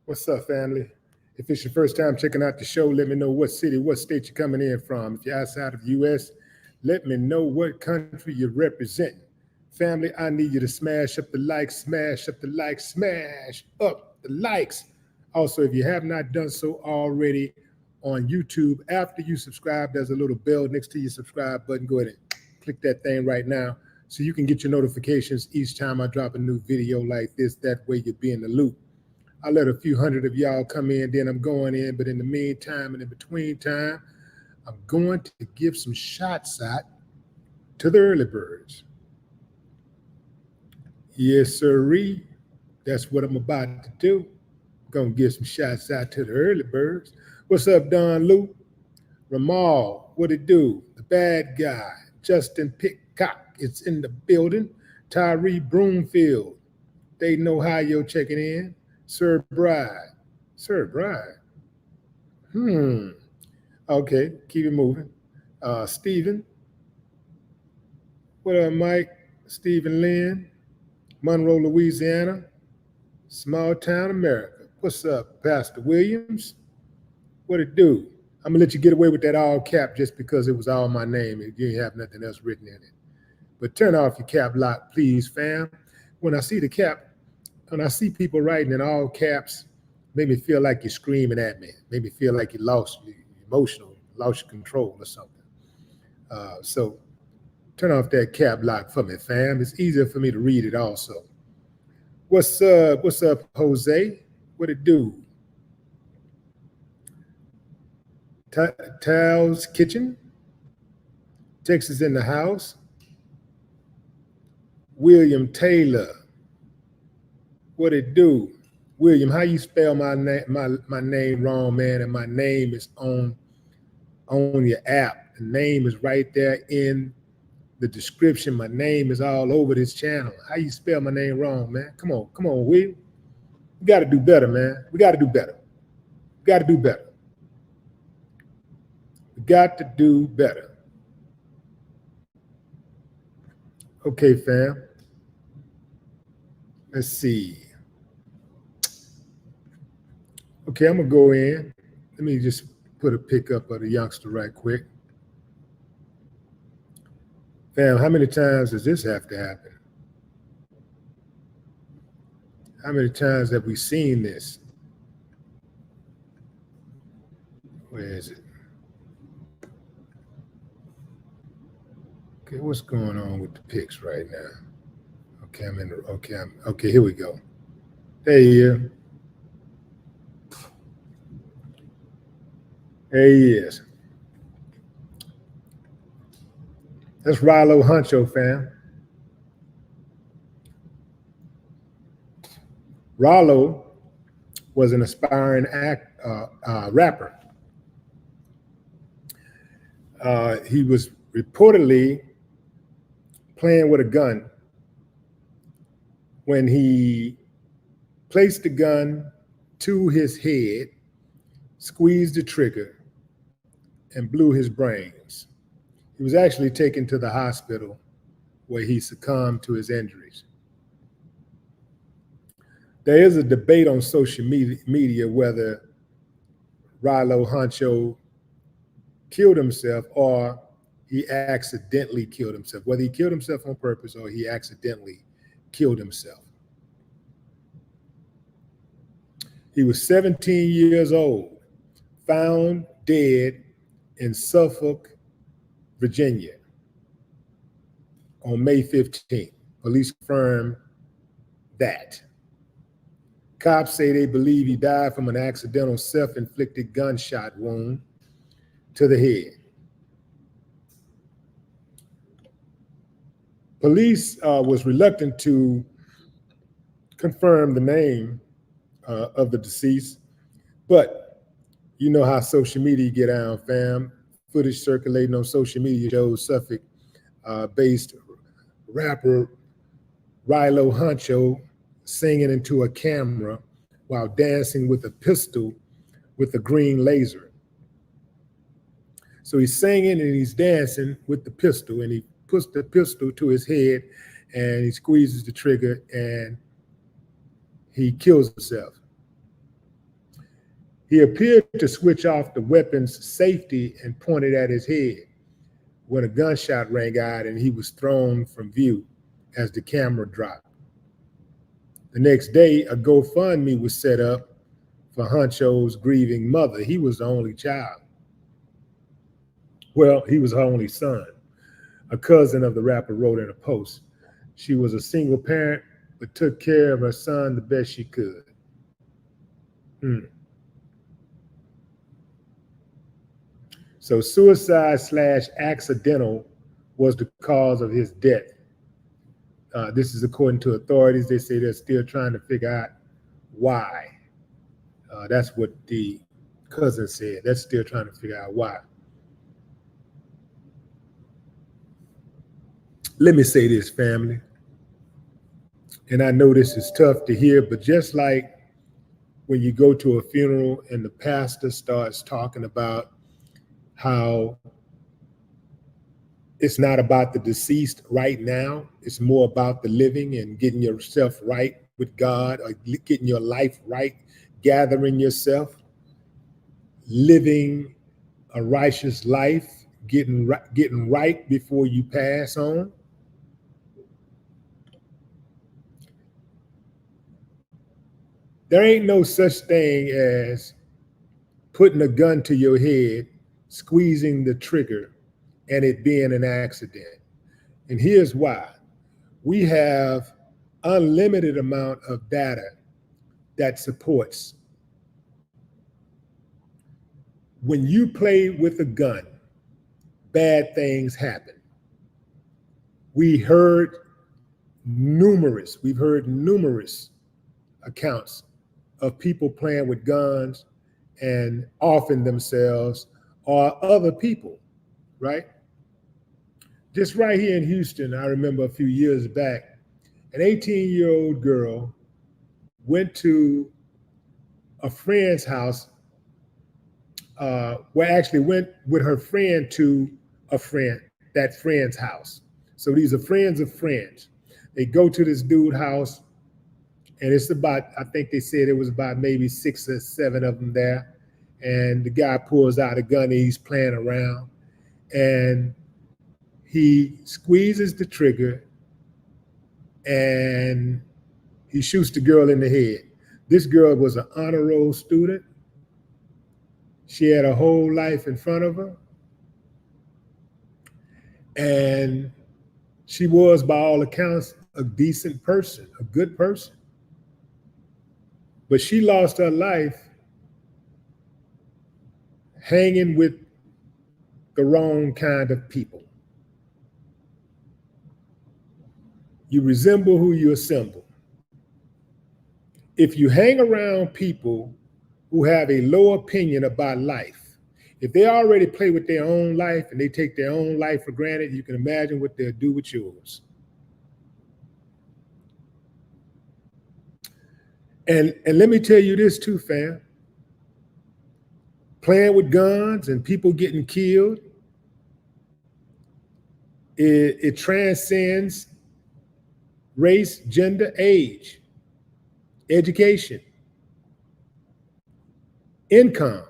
What's up, family? If it's your first time checking out the show, let me know what city, what state you're coming in from. If you're outside of the U.S., let me know what country you represent. Family, I need you to smash up the likes, smash up the likes, smash up the likes. Also, if you have not done so already on YouTube, after you subscribe, there's a little bell next to your subscribe button. Go ahead and click that thing right now so you can get your notifications each time I drop a new video like this. That way you'll be in the loop. I let a few hundred of y'all come in, then I'm going in. But in the meantime and in between time, I'm going to give some shots out to the early birds. Yes, sirree. That's what I'm about to do. Gonna give some shots out to the early birds. What's up, Don Lou? Ramal, what it do? The bad guy. Justin Pitcock is in the building. Tyree Broomfield. They know how you're checking in. Sir Bride. Sir Bride. Okay, keep it moving. Stephen. What up, Mike? Stephen Lynn. Monroe, Louisiana. Small town America. What's up, Pastor Williams? What it do? I'm gonna let you get away with that all cap just because it was all my name. You didn't have nothing else written in it. But turn off your cap lock, please, fam. When I see the cap, when I see people writing in all caps, make me feel like you're screaming at me. Make me feel like you lost your emotional, lost your control or something. So turn off that cap lock for me, fam. It's easier for me to read it also. What's up? What's up, Jose? What it do? Tal's Kitchen. Texas in the house. William Taylor. What it do? William, how you spell my name wrong, man? And my name is on your app. The name is right there in the description. My name is all over this channel. How you spell my name wrong, man? Come on, William. We got to do better, man. We got to do better. We got to do better. We got to do better. Okay, fam. Let's see. Okay, I'm going to go in. Let me just put a pickup of the youngster right quick. Fam, how many times does this have to happen? How many times have we seen this? Where is it? Okay, what's going on with the pics right now? Okay, okay, here we go. There he is. There he is. That's Rioh Honcho, fam. Rylo was an aspiring rapper. He was reportedly playing with a gun when he placed the gun to his head, squeezed the trigger, and blew his brains. He was actually taken to the hospital where he succumbed to his injuries. There is a debate on social media whether Rioh Honcho killed himself or he accidentally killed himself, whether he killed himself on purpose or he accidentally killed himself. He was 17 years old, found dead in Suffolk, Virginia on May 15th. Police confirmed that. Cops say they believe he died from an accidental self-inflicted gunshot wound to the head. Police was reluctant to confirm the name of the deceased, but you know how social media get on, fam. Footage circulating on social media shows Suffolk-based rapper Rioh Honcho singing into a camera while dancing with a pistol with a green laser. So he's singing and he's dancing with the pistol, and he puts the pistol to his head and he squeezes the trigger and he kills himself. He appeared to switch off the weapon's safety and pointed at his head when a gunshot rang out and he was thrown from view as the camera dropped. The next day, a GoFundMe was set up for Huncho's grieving mother. He was the only child. Well, he was her only son. A cousin of the rapper wrote in a post, she was a single parent, but took care of her son the best she could. So suicide/accidental was the cause of his death. This is according to authorities. They say they're still trying to figure out why. That's what the cousin said. They're still trying to figure out why. Let me say this, family. And I know this is tough to hear, but just like when you go to a funeral and the pastor starts talking about how it's not about the deceased right now, it's more about the living and getting yourself right with God, or getting your life right, gathering yourself, living a righteous life, getting right before you pass on. There ain't no such thing as putting a gun to your head, squeezing the trigger, and it being an accident. And here's why. We have unlimited amount of data that supports when you play with a gun, bad things happen. We've heard numerous accounts of people playing with guns and offing themselves or other people, right? Just right here in Houston, I remember a few years back, an 18-year-old girl went to a friend's house, went with her friend to that friend's house. So these are friends of friends. They go to this dude's house, and it's about, I think they said it was about maybe 6 or 7 of them there. And the guy pulls out a gun and he's playing around. And he squeezes the trigger and he shoots the girl in the head. This girl was an honor roll student. She had a whole life in front of her. And she was, by all accounts, a decent person, a good person. But she lost her life hanging with the wrong kind of people. You resemble who you assemble. If you hang around people who have a low opinion about life, if they already play with their own life and they take their own life for granted, you can imagine what they'll do with yours. And let me tell you this too, fam. Playing with guns and people getting killed, it transcends race, gender, age, education, income.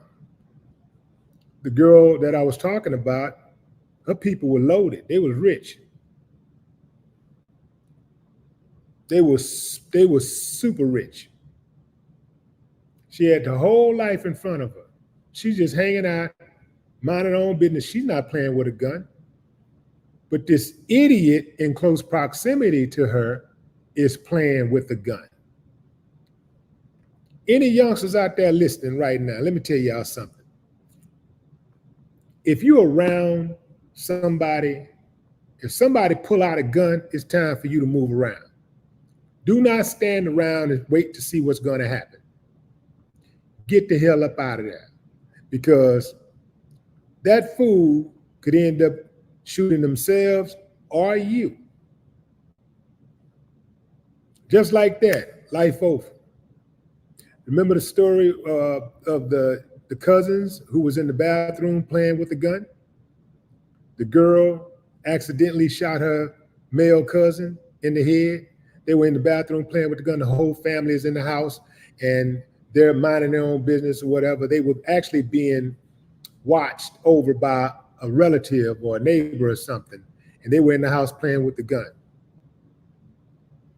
The girl that I was talking about, her people were loaded. They was rich. They were super rich. She had the whole life in front of her. She's just hanging out, minding her own business. She's not playing with a gun. But this idiot in close proximity to her is playing with a gun. Any youngsters out there listening right now, let me tell y'all something. If you're around somebody, if somebody pull out a gun, it's time for you to move around. Do not stand around and wait to see what's going to happen. Get the hell up out of there, because that fool could end up shooting themselves or you. Just like that, life over. Remember the story of the cousins who was in the bathroom playing with a gun? The girl accidentally shot her male cousin in the head. They were in the bathroom playing with the gun. The whole family is in the house, and they're minding their own business or whatever. They were actually being watched over by a relative or a neighbor or something, and they were in the house playing with the gun.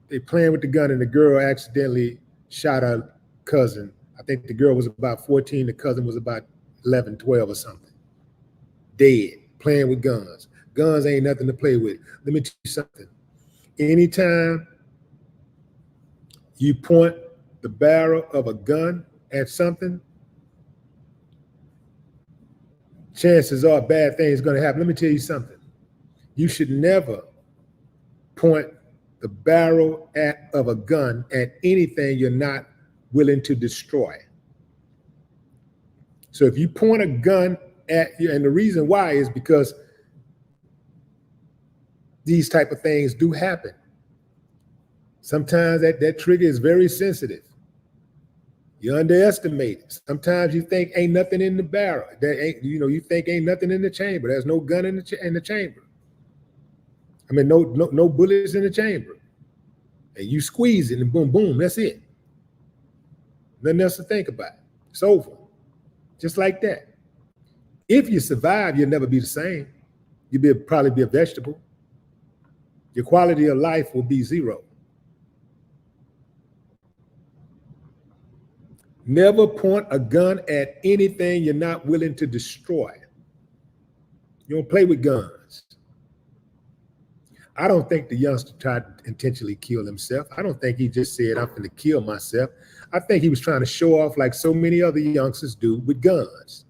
They playing with the gun, and the girl accidentally shot her cousin. I think the girl was about 14, the cousin was about 11, 12 or something. Dead, playing with guns. Guns ain't nothing to play with. Let me tell you something. Anytime you point the barrel of a gun at something, chances are bad things going to happen. Let me tell you something. You should never point the barrel of a gun at anything you're not willing to destroy. So if you point a gun at you, and the reason why is because these type of things do happen. Sometimes that trigger is very sensitive. You underestimate it. Sometimes you think ain't nothing in the barrel. You think ain't nothing in the chamber. There's no gun in the chamber. I mean, no bullets in the chamber. And you squeeze it and boom, boom, that's it. Nothing else to think about. It's over. Just like that. If you survive, you'll never be the same. You'll probably be a vegetable. Your quality of life will be zero. Never point a gun at anything you're not willing to destroy. You don't play with guns. I don't think the youngster tried to intentionally kill himself. I don't think he just said, I'm going to kill myself. I think he was trying to show off like so many other youngsters do with guns.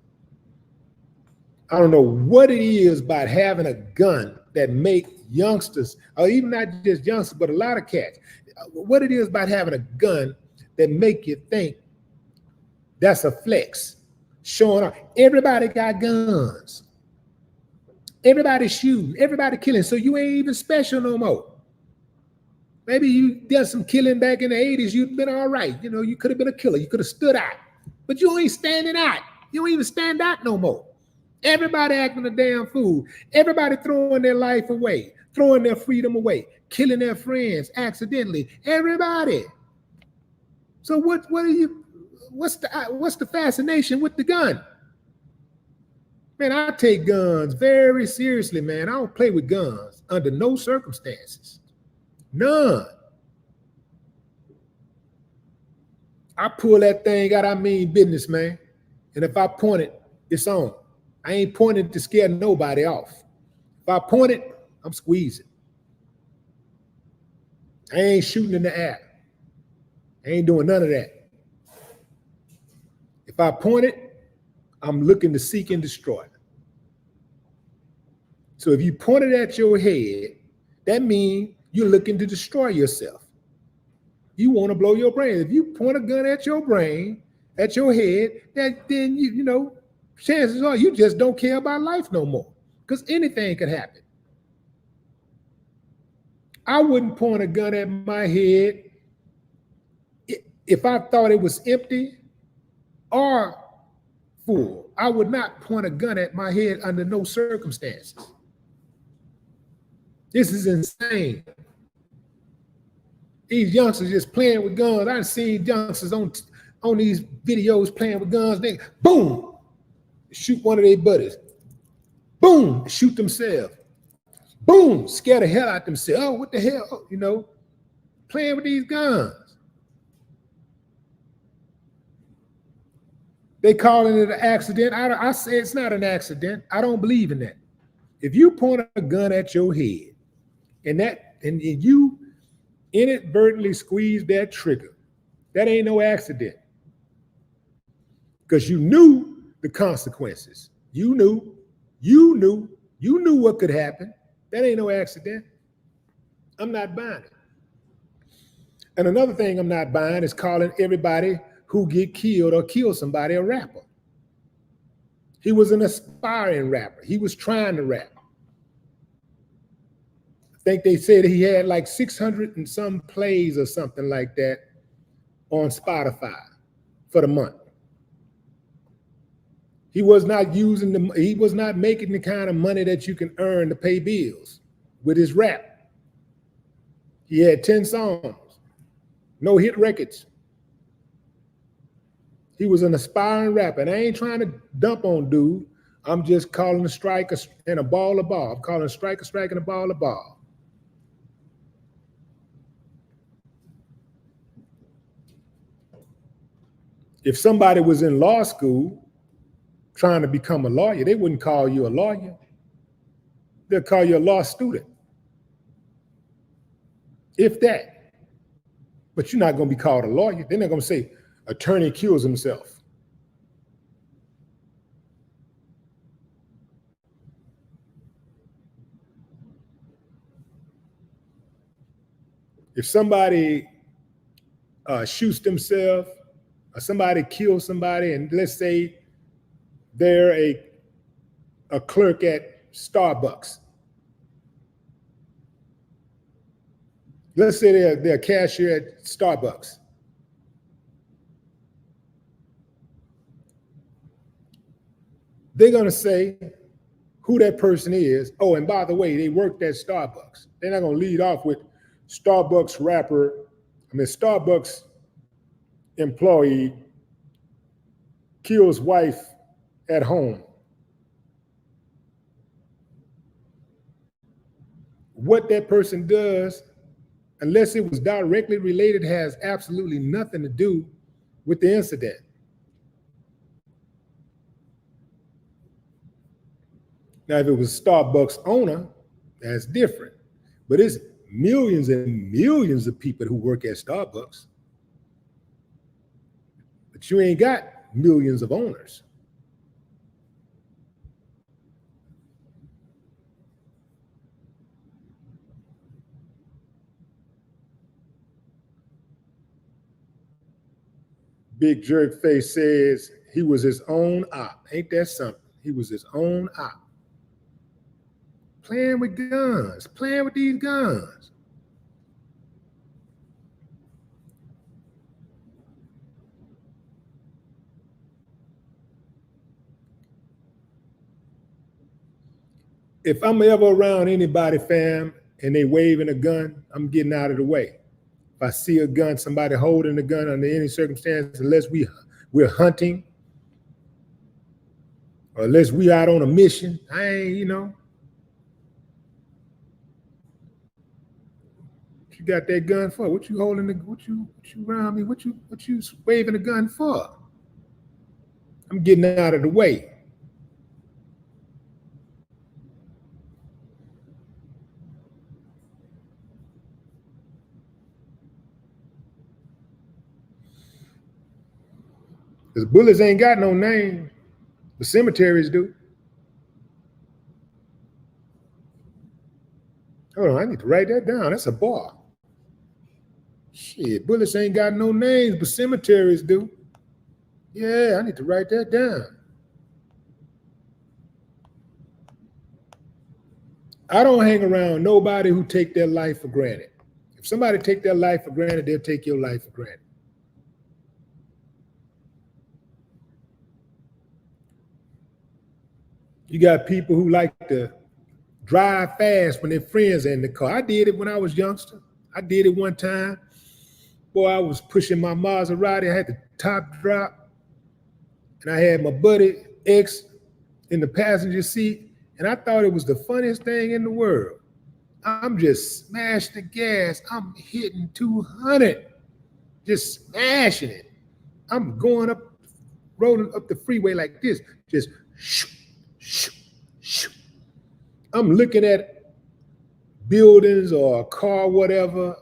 I don't know what it is about having a gun that make youngsters, or even not just youngsters, but a lot of cats, what it is about having a gun that make you think that's a flex, showing off. Everybody got guns. Everybody shooting, everybody killing, so you ain't even special no more. Maybe you did some killing back in the 80s, you'd been all right. You know, you could have been a killer, you could have stood out, but you ain't standing out. You don't even stand out no more. Everybody acting a damn fool. Everybody throwing their life away, throwing their freedom away, killing their friends accidentally. Everybody. So what's the fascination with the gun? Man, I take guns very seriously, man. I don't play with guns under no circumstances. None. I pull that thing out, I mean business, man. And if I point it, it's on. I ain't pointing to scare nobody off. If I point it, I'm squeezing. I ain't shooting in the air. I ain't doing none of that. If I point it, I'm looking to seek and destroy. So if you point it at your head, that means you're looking to destroy yourself. You want to blow your brain. If you point a gun at your brain, at your head, then you know, chances are you just don't care about life no more, because anything could happen. I wouldn't point a gun at my head if I thought it was empty or full. I would not point a gun at my head under no circumstances. This is insane. These youngsters just playing with guns. I've seen youngsters on these videos playing with guns. They boom, shoot one of their buddies. Boom, shoot themselves. Boom, scare the hell out themselves. Oh, what the hell? Oh, you know, playing with these guns. They calling it an accident. I say it's not an accident. I don't believe in that. If you point a gun at your head and you inadvertently squeeze that trigger, that ain't no accident. Because you knew the consequences. You knew what could happen. That ain't no accident. I'm not buying it. And another thing I'm not buying is calling everybody who get killed or kill somebody a rapper. He was an aspiring rapper. He was trying to rap. I think they said he had like 600 and some plays or something like that on Spotify for the month. He was not making the kind of money that you can earn to pay bills with his rap. He had 10 songs, no hit records. He was an aspiring rapper, and I ain't trying to dump on dude. I'm just calling a strike and a ball a ball. I'm calling a strike and a ball a ball. If somebody was in law school trying to become a lawyer, they wouldn't call you a lawyer. They'll call you a law student. If that. But you're not going to be called a lawyer. They're not going to say, attorney kills himself. If somebody shoots themselves, or somebody kills somebody, and let's say they're a clerk at Starbucks. Let's say they're a cashier at Starbucks. They're going to say who that person is. Oh, and by the way, they worked at Starbucks. They're not going to lead off with Starbucks employee kills wife at home. What that person does, unless it was directly related, has absolutely nothing to do with the incident. Now, if it was Starbucks owner, that's different. But it's millions and millions of people who work at Starbucks. But you ain't got millions of owners. Big Jerk Face says he was his own op. Ain't that something? He was his own op. Playing with guns, playing with these guns. If I'm ever around anybody, fam, and they waving a gun, I'm getting out of the way. If I see a gun, somebody holding a gun under any circumstance, unless we're hunting, or unless we out on a mission, I ain't, What you got that gun for? What you holding what you around me? What you waving a gun for? I'm getting out of the way. Because bullets ain't got no name, but cemeteries do. Hold on, I need to write that down. That's a bar. Shit, bullets ain't got no names, but cemeteries do. Yeah, I need to write that down. I don't hang around nobody who take their life for granted. If somebody take their life for granted, they'll take your life for granted. You got people who like to drive fast when their friends are in the car. I did it when I was youngster. I did it one time. Boy, I was pushing my Maserati. I had the top drop, and I had my buddy X in the passenger seat, and I thought it was the funniest thing in the world. I'm just smashing the gas. I'm hitting 200, just smashing it. I'm going up, rolling up the freeway like this, just shoo, shoo, shoo. I'm looking at buildings or a car, whatever,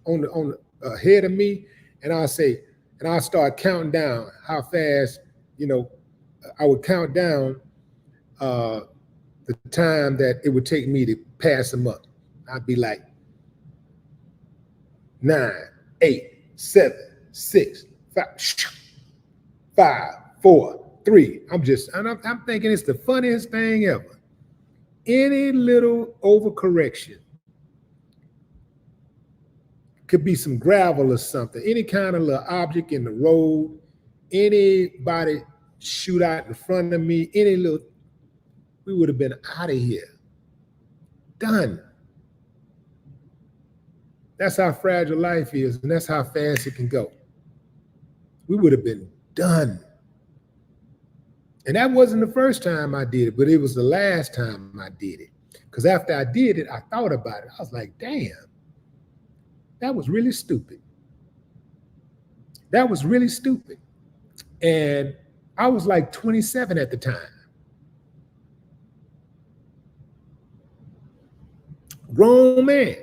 on ahead of me, and I'll start counting down how fast, I would count down the time that it would take me to pass them up. I'd be like 9, 8, 7, 6, 5, 4, 3. I'm thinking it's the funniest thing ever. Any little overcorrection, could be some gravel or something, any kind of little object in the road, anybody shoot out in front of me, we would have been out of here. Done. That's how fragile life is, and that's how fast it can go. We would have been Done. And that wasn't the first time I did it, but it was the last time I did it. Because after I did it, I thought about it. I was like, damn, that was really stupid. That was really stupid. And I was like 27 at the time. Grown man,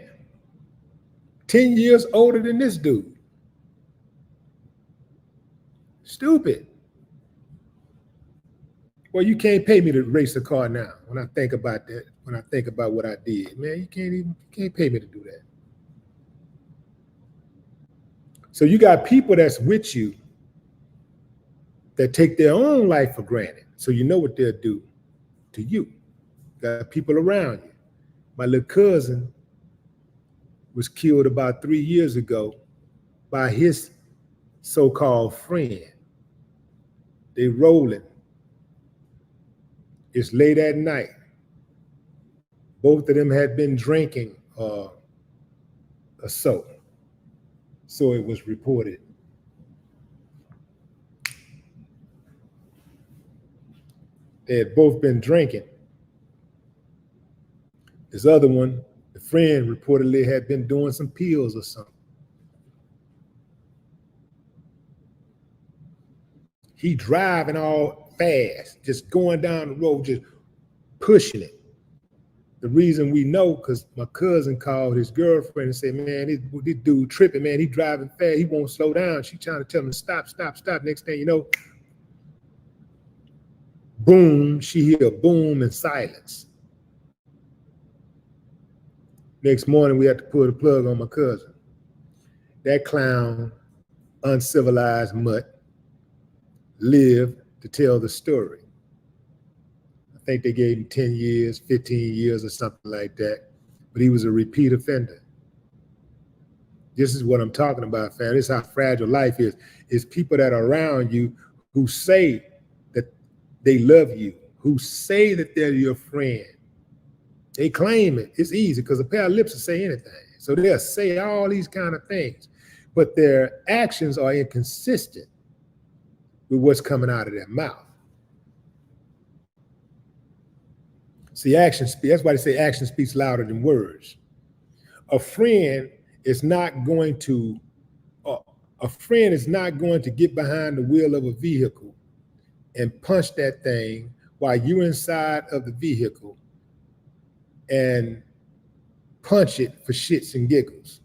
10 years older than this dude. Stupid. Well, you can't pay me to race a car now. When I think about that, when I think about what I did, man, you can't pay me to do that. So you got people that's with you that take their own life for granted. So you know what they'll do to you. Got people around you. My little cousin was killed about 3 years ago by his so-called friend. They rolling. It's late at night. Both of them had been drinking or so it was reported. They had both been drinking. This other one, the friend, reportedly had been doing some pills or something. He driving all fast, just going down the road, just pushing it. The reason we know, because my cousin called his girlfriend and said, man, this dude tripping, man. He driving fast. He won't slow down. She trying to tell him to stop, stop, stop. Next thing you know, boom, she hear a boom and silence. Next morning, we had to pull the plug on my cousin. That clown, uncivilized mutt, lived to tell the story. I think they gave him 10 years, 15 years or something like that, but he was a repeat offender. This is what I'm talking about, fam. This is how fragile life is. It's people that are around you who say that they love you, who say that they're your friend. They claim it. It's easy because a pair of lips will say anything. So they'll say all these kind of things, but their actions are inconsistent with what's coming out of their mouth. See, that's why they say action speaks louder than words. A friend is not going to get behind the wheel of a vehicle and punch that thing while you're inside of the vehicle and punch it for shits and giggles.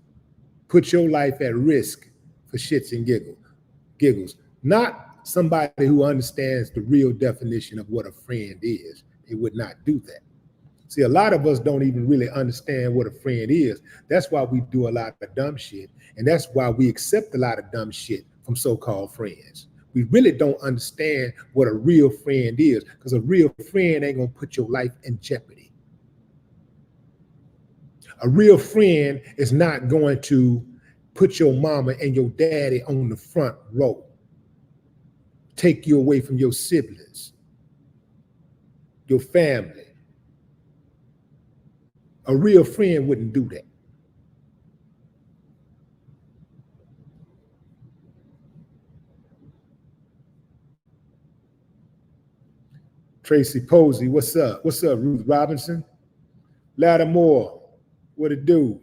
Put your life at risk for shits and giggles. Not somebody who understands the real definition of what a friend is. They would not do that. See, a lot of us don't even really understand what a friend is. That's why we do a lot of dumb shit. And that's why we accept a lot of dumb shit from so-called friends. We really don't understand what a real friend is, because a real friend ain't gonna put your life in jeopardy. A real friend is not going to put your mama and your daddy on the front row, take you away from your siblings, your family. A real friend wouldn't do that. Tracy Posey, what's up? What's up, Ruth Robinson? Lattimore, what it do?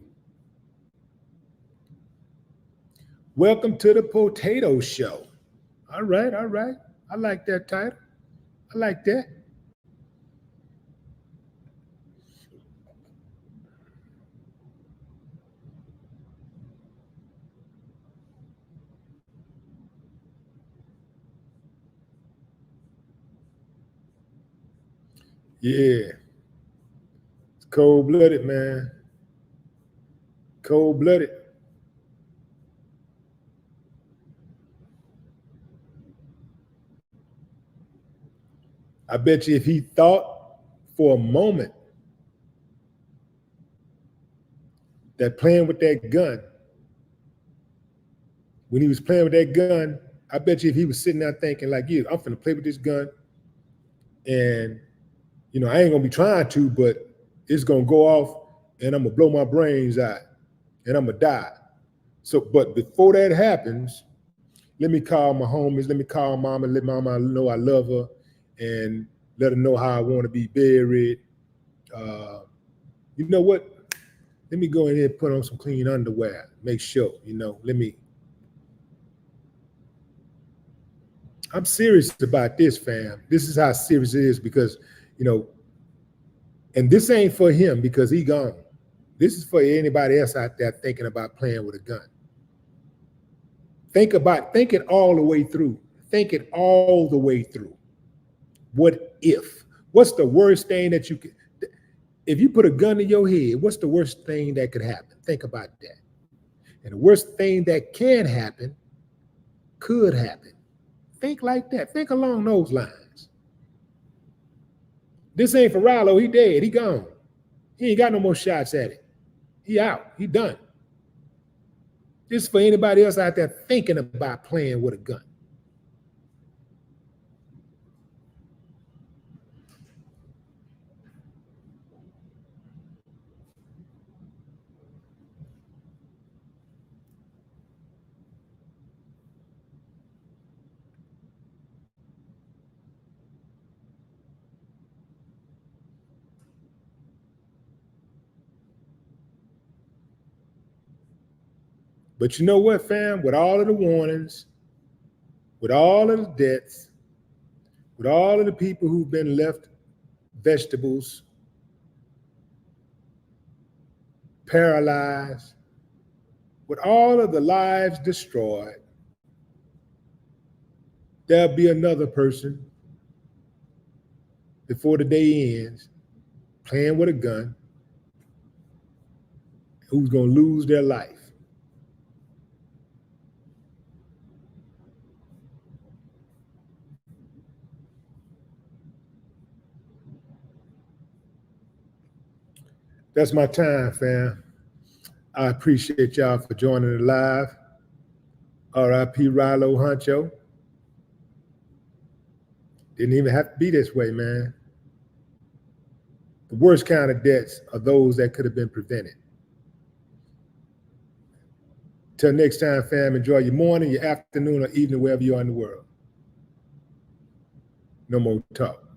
Welcome to the Potato Show. All right, all right. I like that title. I like that. Yeah. It's cold-blooded, man. Cold-blooded. I bet you if he thought for a moment that playing with that gun, when he was playing with that gun, I bet you if he was sitting there thinking like, yeah, I'm finna play with this gun, and I ain't gonna be trying to, but it's gonna go off and I'm gonna blow my brains out and I'm gonna die. So, but before that happens, let me call my homies, let me call mama, let mama know I love her, and let her know how I want to be buried. You know what? Let me go in here and put on some clean underwear. Make sure, I'm serious about this, fam. This is how serious it is because, and this ain't for him because he gone. This is for anybody else out there thinking about playing with a gun. Think it all the way through. Think it all the way through. What if? What's the worst thing that you could, if you put a gun to your head, what's the worst thing that could happen? Think about that. And the worst thing that can happen could happen. Think like that. Think along those lines. This ain't for Rylo. He dead. He gone. He ain't got no more shots at it. He out. He done. This is for anybody else out there thinking about playing with a gun. But you know what, fam? With all of the warnings, with all of the deaths, with all of the people who've been left vegetables, paralyzed, with all of the lives destroyed, there'll be another person before the day ends playing with a gun who's going to lose their life. That's my time, fam. I appreciate y'all for joining the live. R.I.P. Rioh Honcho. Didn't even have to be this way, man. The worst kind of deaths are those that could have been prevented. Till next time, fam, enjoy your morning, your afternoon, or evening, wherever you are in the world. No more talk.